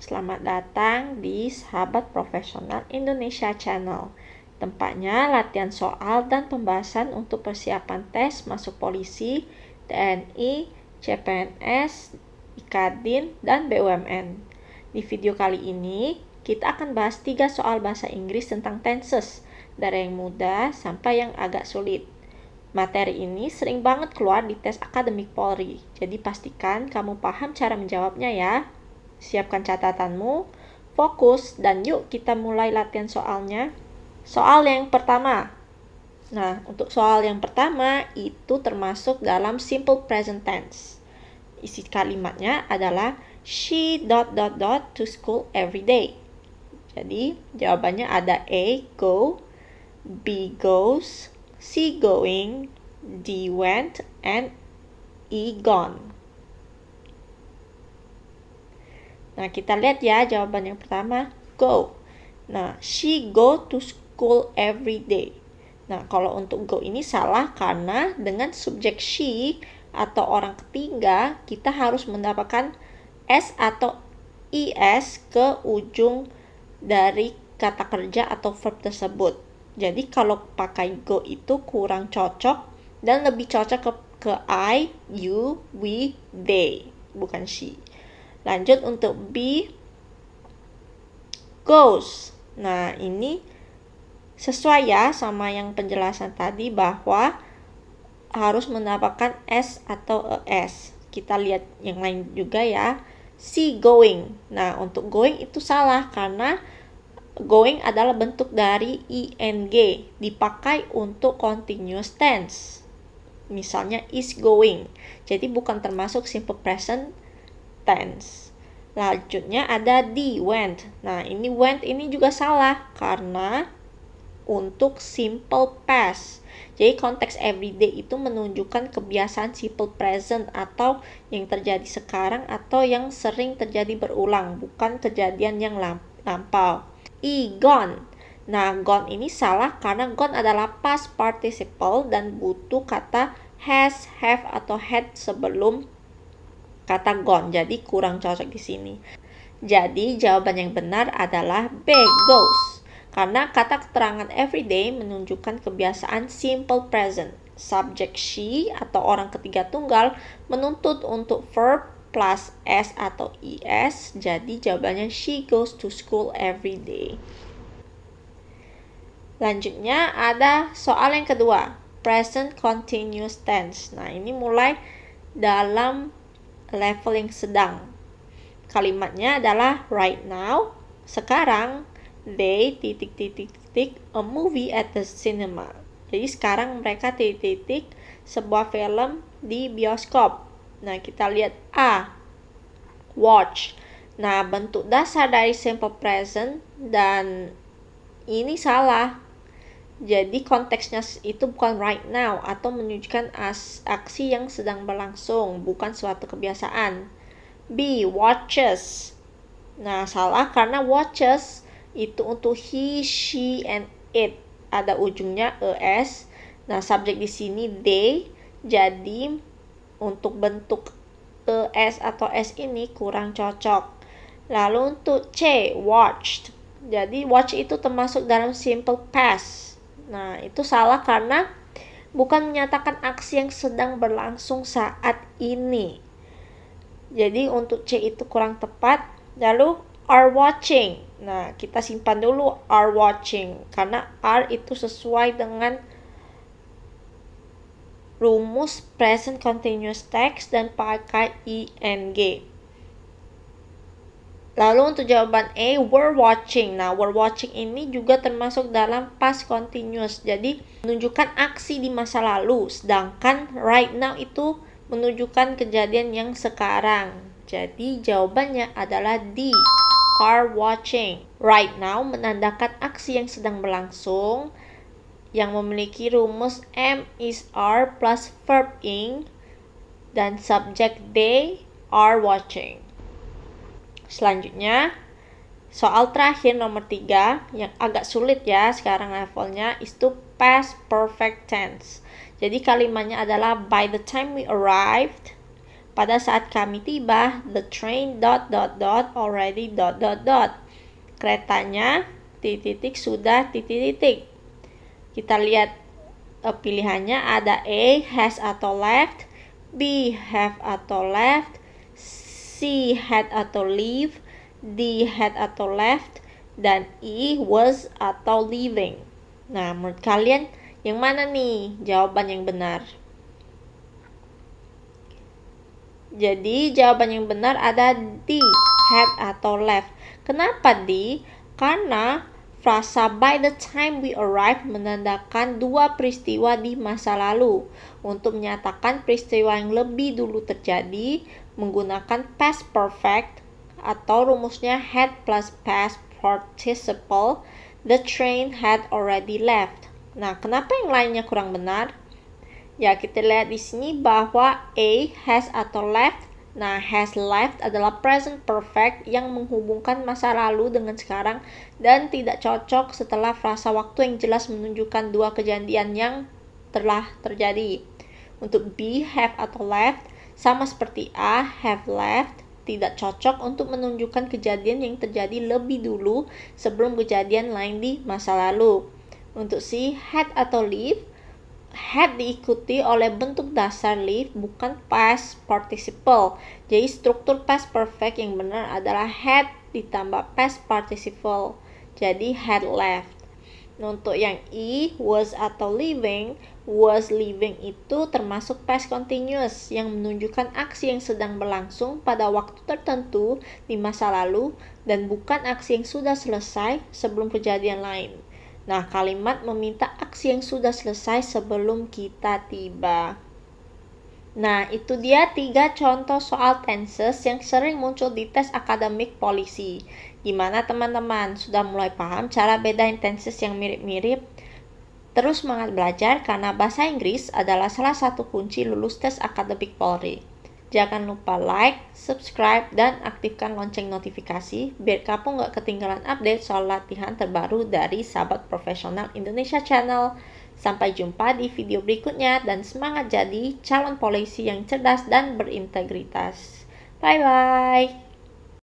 Selamat datang di Sahabat Profesional Indonesia Channel. Tempatnya latihan soal dan pembahasan untuk persiapan tes masuk polisi, TNI, CPNS, IKADIN, dan BUMN. Di video kali ini, kita akan bahas 3 soal bahasa Inggris tentang tenses, dari yang mudah sampai yang agak sulit. Materi ini sering banget keluar di tes akademik Polri, jadi pastikan kamu paham cara menjawabnya ya. Siapkan catatanmu, fokus, dan yuk kita mulai latihan soalnya. Soal yang pertama. Nah, untuk soal yang pertama itu termasuk dalam simple present tense. Isi kalimatnya adalah she ... to school every day. Jadi, jawabannya ada A, go, B, goes, C, going, D, went, and E, gone. Nah, kita lihat ya jawaban yang pertama, go. Nah, she go to school every day. Nah, kalau untuk go ini salah karena dengan subjek she atau orang ketiga, kita harus mendapatkan S atau IS ke ujung dari kata kerja atau verb tersebut. Jadi kalau pakai go itu kurang cocok dan lebih cocok ke I, you, we, they, bukan she. Lanjut untuk B, goes. Nah, ini sesuai ya sama yang penjelasan tadi bahwa harus mendapatkan S atau ES. Kita lihat yang lain juga ya. C, going. Nah, untuk going itu salah karena going adalah bentuk dari ing, dipakai untuk continuous tense. Misalnya is going. Jadi bukan termasuk simple present tense. Lanjutnya ada D, went. Nah, ini went ini juga salah karena untuk simple past. Jadi konteks everyday itu menunjukkan kebiasaan simple present atau yang terjadi sekarang atau yang sering terjadi berulang, bukan kejadian yang lampau. E, gone. Nah, gone ini salah karena gone adalah past participle dan butuh kata has, have, atau had sebelum kata gone. Jadi kurang cocok di sini. Jadi jawaban yang benar adalah B, goes. Karena kata keterangan everyday menunjukkan kebiasaan simple present. Subjek she atau orang ketiga tunggal menuntut untuk verb plus S atau IS, jadi jawabannya she goes to school every day. Lanjutnya ada soal yang kedua, present continuous tense. Nah, ini mulai dalam level yang sedang. Kalimatnya adalah right now, sekarang, they ... a movie at the cinema. Jadi sekarang mereka ... sebuah film di bioskop. Nah, kita lihat A, watch. Nah, bentuk dasar dari simple present dan ini salah. Jadi konteksnya itu bukan right now atau menunjukkan aksi yang sedang berlangsung, bukan suatu kebiasaan. B, watches. Nah, salah karena watches itu untuk he, she, and it. Ada ujungnya es. Nah, subjek di sini they. Jadi untuk bentuk es atau s ini kurang cocok. Lalu untuk C, watched. Jadi watch itu termasuk dalam simple past. Nah, itu salah karena bukan menyatakan aksi yang sedang berlangsung saat ini. Jadi untuk C itu kurang tepat. Lalu are watching. Nah, kita simpan dulu are watching karena are itu sesuai dengan rumus present continuous tense dan pakai ing. Lalu untuk jawaban A, were watching. Nah, were watching ini juga termasuk dalam past continuous. Jadi menunjukkan aksi di masa lalu, sedangkan right now itu menunjukkan kejadian yang sekarang. Jadi jawabannya adalah D, are watching. Right now menandakan aksi yang sedang berlangsung yang memiliki rumus am is are plus verb ing dan subjek they are watching. Selanjutnya, soal terakhir nomor 3 yang agak sulit ya sekarang levelnya itu past perfect tense. Jadi kalimatnya adalah by the time we arrived, Pada saat kami tiba, the train ... already ... Keretanya ... sudah ... Kita lihat pilihannya ada A, has atau left, B, have atau left, C, had atau leave, D, had atau left, dan E, was atau leaving. Nah, menurut kalian yang mana nih jawaban yang benar? Jadi jawaban yang benar ada D, had atau left. Kenapa D? Karena frasa by the time we arrive menandakan dua peristiwa di masa lalu. Untuk menyatakan peristiwa yang lebih dulu terjadi, menggunakan past perfect atau rumusnya had plus past participle, the train had already left. Nah, kenapa yang lainnya kurang benar? Ya, kita lihat di sini bahwa A, has atau left. Nah, has left adalah present perfect yang menghubungkan masa lalu dengan sekarang dan tidak cocok setelah frasa waktu yang jelas menunjukkan dua kejadian yang telah terjadi. Untuk B, have atau left, sama seperti A, have left, tidak cocok untuk menunjukkan kejadian yang terjadi lebih dulu sebelum kejadian lain di masa lalu. Untuk C, had atau leave, had diikuti oleh bentuk dasar leave, bukan past participle. Jadi struktur past perfect yang benar adalah had ditambah past participle. Jadi had left. Untuk yang E, was atau leaving, was leaving itu termasuk past continuous yang menunjukkan aksi yang sedang berlangsung pada waktu tertentu di masa lalu dan bukan aksi yang sudah selesai sebelum kejadian lain. Nah, kalimat meminta aksi yang sudah selesai sebelum kita tiba. Nah, itu dia 3 contoh soal tenses yang sering muncul di tes akademik polisi. Gimana teman-teman? Sudah mulai paham cara bedain tenses yang mirip-mirip? Terus semangat belajar karena bahasa Inggris adalah salah satu kunci lulus tes akademik Polri. Jangan lupa like, subscribe, dan aktifkan lonceng notifikasi biar kamu nggak ketinggalan update soal latihan terbaru dari Sahabat Profesional Indonesia Channel. Sampai jumpa di video berikutnya dan semangat jadi calon polisi yang cerdas dan berintegritas. Bye-bye.